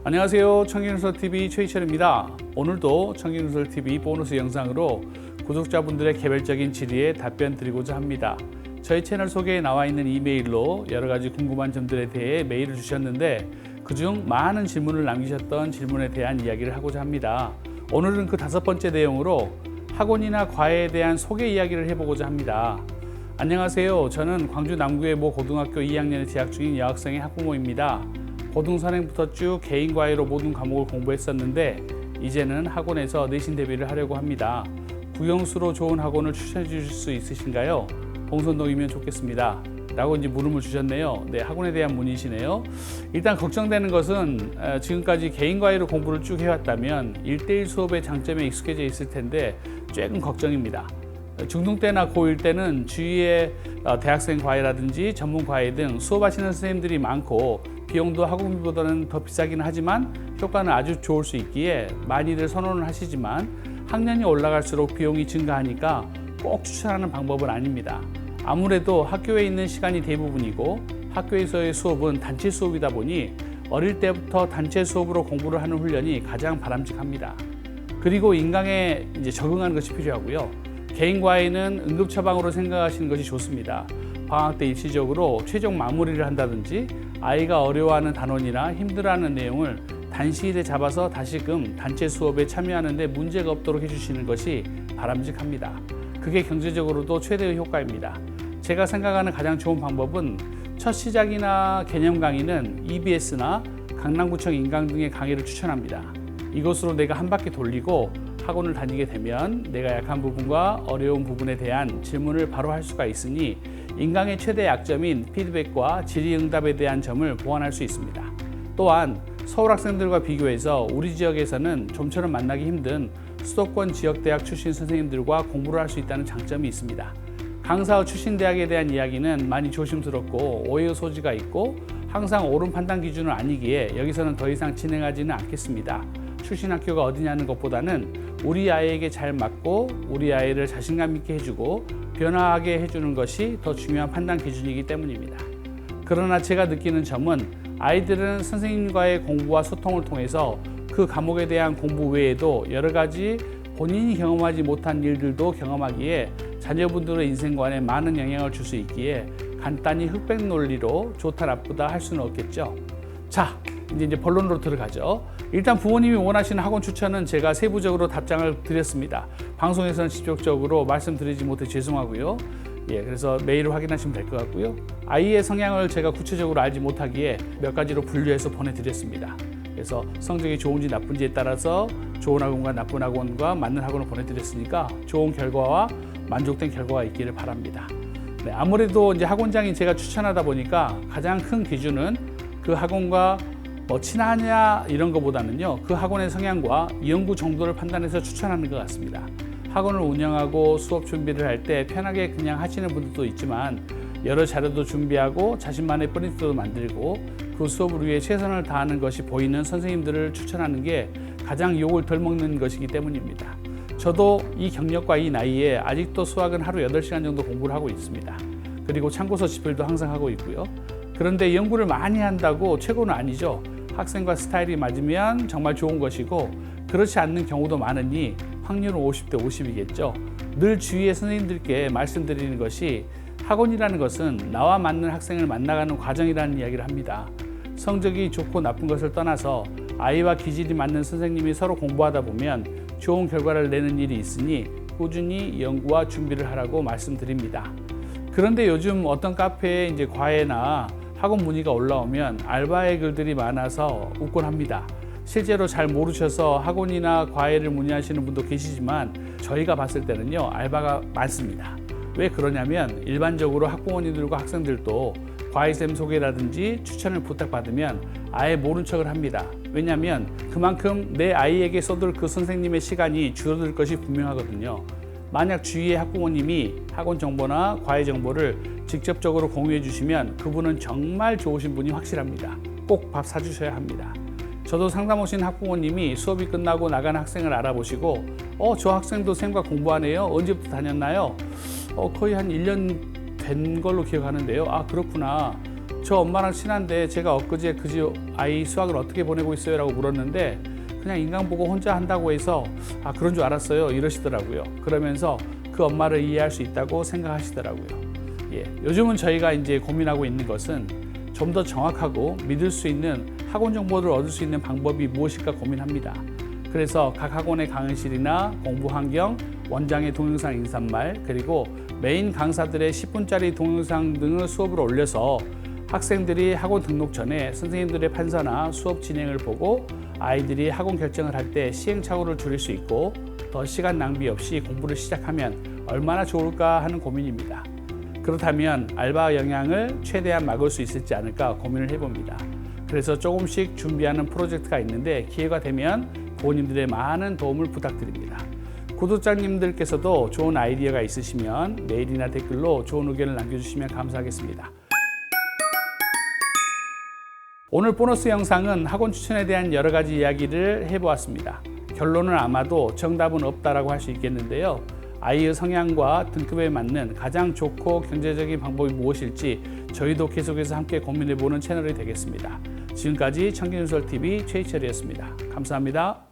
안녕하세요. 청kin누설TV 최희철입니다. 오늘도 청kin누설TV 보너스 영상으로 구독자분들의 개별적인 질의에 답변 드리고자 합니다. 저희 채널 소개에 나와 있는 이메일로 여러 가지 궁금한 점들에 대해 메일을 주셨는데 그중 많은 질문을 남기셨던 질문에 대한 이야기를 하고자 합니다. 오늘은 그 5번째 내용으로 학원이나 과외에 대한 소개 이야기를 해보고자 합니다. 안녕하세요. 저는 광주 남구의 모 고등학교 2학년에 재학 중인 여학생의 학부모입니다. 고등선행부터 쭉 개인 과외로 모든 과목을 공부했었는데 이제는 학원에서 내신 대비를 하려고 합니다. 국영수로 좋은 학원을 추천해 주실 수 있으신가요? 봉선동이면 좋겠습니다. 라고 이제 물음을 주셨네요. 네, 학원에 대한 문의시네요. 일단 걱정되는 것은 지금까지 개인 과외로 공부를 쭉 해왔다면 1대1 수업의 장점에 익숙해져 있을 텐데 조금 걱정입니다. 중등 때나 고1 때는 주위에 대학생 과외라든지 전문 과외 등 수업하시는 선생님들이 많고 비용도 학원비보다는 더 비싸기는 하지만 효과는 아주 좋을 수 있기에 많이들 선호를 하시지만 학년이 올라갈수록 비용이 증가하니까 꼭 추천하는 방법은 아닙니다. 아무래도 학교에 있는 시간이 대부분이고 학교에서의 수업은 단체 수업이다 보니 어릴 때부터 단체 수업으로 공부를 하는 훈련이 가장 바람직합니다. 그리고 인강에 적응하는 것이 필요하고요. 개인 과외는 응급 처방으로 생각하시는 것이 좋습니다. 방학 때 일시적으로 최종 마무리를 한다든지 아이가 어려워하는 단원이나 힘들어하는 내용을 단시일에 잡아서 다시금 단체 수업에 참여하는 데 문제가 없도록 해주시는 것이 바람직합니다. 그게 경제적으로도 최대의 효과입니다. 제가 생각하는 가장 좋은 방법은 첫 시작이나 개념 강의는 EBS나 강남구청 인강 등의 강의를 추천합니다. 이것으로 내가 한 바퀴 돌리고 학원을 다니게 되면 내가 약한 부분과 어려운 부분에 대한 질문을 바로 할 수가 있으니 인강의 최대 약점인 피드백과 질의응답에 대한 점을 보완할 수 있습니다. 또한 서울 학생들과 비교해서 우리 지역에서는 좀처럼 만나기 힘든 수도권 지역대학 출신 선생님들과 공부를 할 수 있다는 장점이 있습니다. 강사 후 출신 대학에 대한 이야기는 많이 조심스럽고 오해의 소지가 있고 항상 옳은 판단 기준은 아니기에 여기서는 더 이상 진행하지는 않겠습니다. 출신 학교가 어디냐는 것보다는 우리 아이에게 잘 맞고 우리 아이를 자신감 있게 해주고 변화하게 해주는 것이 더 중요한 판단 기준이기 때문입니다. 그러나 제가 느끼는 점은 아이들은 선생님과의 공부와 소통을 통해서 그 과목에 대한 공부 외에도 여러 가지 본인이 경험하지 못한 일들도 경험하기에 자녀분들의 인생관에 많은 영향을 줄 수 있기에 간단히 흑백 논리로 좋다 나쁘다 할 수는 없겠죠. 자, 이제 본론으로 들어가죠. 일단 부모님이 원하시는 학원 추천은 제가 세부적으로 답장을 드렸습니다. 방송에서는 직접적으로 말씀드리지 못해 죄송하고요. 그래서 메일을 확인하시면 될 것 같고요. 아이의 성향을 제가 구체적으로 알지 못하기에 몇 가지로 분류해서 보내드렸습니다. 그래서 성적이 좋은지 나쁜지에 따라서 좋은 학원과 나쁜 학원과 맞는 학원을 보내드렸으니까 좋은 결과와 만족된 결과가 있기를 바랍니다. 네, 아무래도 이제 학원장인 제가 추천하다 보니까 가장 큰 기준은 그 학원과 친하냐 이런 것보다는요, 그 학원의 성향과 연구 정도를 판단해서 추천하는 것 같습니다. 학원을 운영하고 수업 준비를 할 때 편하게 그냥 하시는 분들도 있지만 여러 자료도 준비하고 자신만의 프린트도 만들고 그 수업을 위해 최선을 다하는 것이 보이는 선생님들을 추천하는 게 가장 욕을 덜 먹는 것이기 때문입니다. 저도 이 경력과 이 나이에 아직도 수학은 하루 8시간 정도 공부를 하고 있습니다. 그리고 참고서 집필도 항상 하고 있고요. 그런데 연구를 많이 한다고 최고는 아니죠. 학생과 스타일이 맞으면 정말 좋은 것이고 그렇지 않는 경우도 많으니 확률은 50대 50이겠죠. 늘 주위의 선생님들께 말씀드리는 것이 학원이라는 것은 나와 맞는 학생을 만나가는 과정이라는 이야기를 합니다. 성적이 좋고 나쁜 것을 떠나서 아이와 기질이 맞는 선생님이 서로 공부하다 보면 좋은 결과를 내는 일이 있으니 꾸준히 연구와 준비를 하라고 말씀드립니다. 그런데 요즘 어떤 카페에 이제 과외나 학원 문의가 올라오면 알바의 글들이 많아서 웃곤 합니다. 실제로 잘 모르셔서 학원이나 과외를 문의하시는 분도 계시지만 저희가 봤을 때는요, 알바가 많습니다. 왜 그러냐면 일반적으로 학부모님들과 학생들도 과외쌤 소개라든지 추천을 부탁받으면 아예 모른 척을 합니다. 왜냐하면 그만큼 내 아이에게 쏟을 그 선생님의 시간이 줄어들 것이 분명하거든요. 만약 주위의 학부모님이 학원 정보나 과외 정보를 직접적으로 공유해 주시면 그분은 정말 좋으신 분이 확실합니다. 꼭 밥 사주셔야 합니다. 저도 상담 오신 학부모님이 수업이 끝나고 나간 학생을 알아보시고 저 학생도 쌤과 공부하네요. 언제부터 다녔나요? 거의 한 1년 된 걸로 기억하는데요. 아, 그렇구나. 저 엄마랑 친한데 제가 엊그제 그지 아이 수학을 어떻게 보내고 있어요? 라고 물었는데 그냥 인강 보고 혼자 한다고 해서 그런 줄 알았어요 이러시더라고요. 그러면서 그 엄마를 이해할 수 있다고 생각하시더라고요. 요즘은 저희가 이제 고민하고 있는 것은 좀 더 정확하고 믿을 수 있는 학원 정보를 얻을 수 있는 방법이 무엇일까 고민합니다. 그래서 각 학원의 강의실이나 공부 환경, 원장의 동영상 인사말, 그리고 메인 강사들의 10분짜리 동영상 등을 수업을 올려서 학생들이 학원 등록 전에 선생님들의 판서나 수업 진행을 보고 아이들이 학원 결정을 할 때 시행착오를 줄일 수 있고 더 시간 낭비 없이 공부를 시작하면 얼마나 좋을까 하는 고민입니다. 그렇다면 알바 영향을 최대한 막을 수 있을지 않을까 고민을 해봅니다. 그래서 조금씩 준비하는 프로젝트가 있는데 기회가 되면 부모님들의 많은 도움을 부탁드립니다. 구독자님들께서도 좋은 아이디어가 있으시면 메일이나 댓글로 좋은 의견을 남겨주시면 감사하겠습니다. 오늘 보너스 영상은 학원 추천에 대한 여러 가지 이야기를 해보았습니다. 결론은 아마도 정답은 없다라고 할 수 있겠는데요. 아이의 성향과 등급에 맞는 가장 좋고 경제적인 방법이 무엇일지 저희도 계속해서 함께 고민해보는 채널이 되겠습니다. 지금까지 청kinnu설TV 최희철이었습니다. 감사합니다.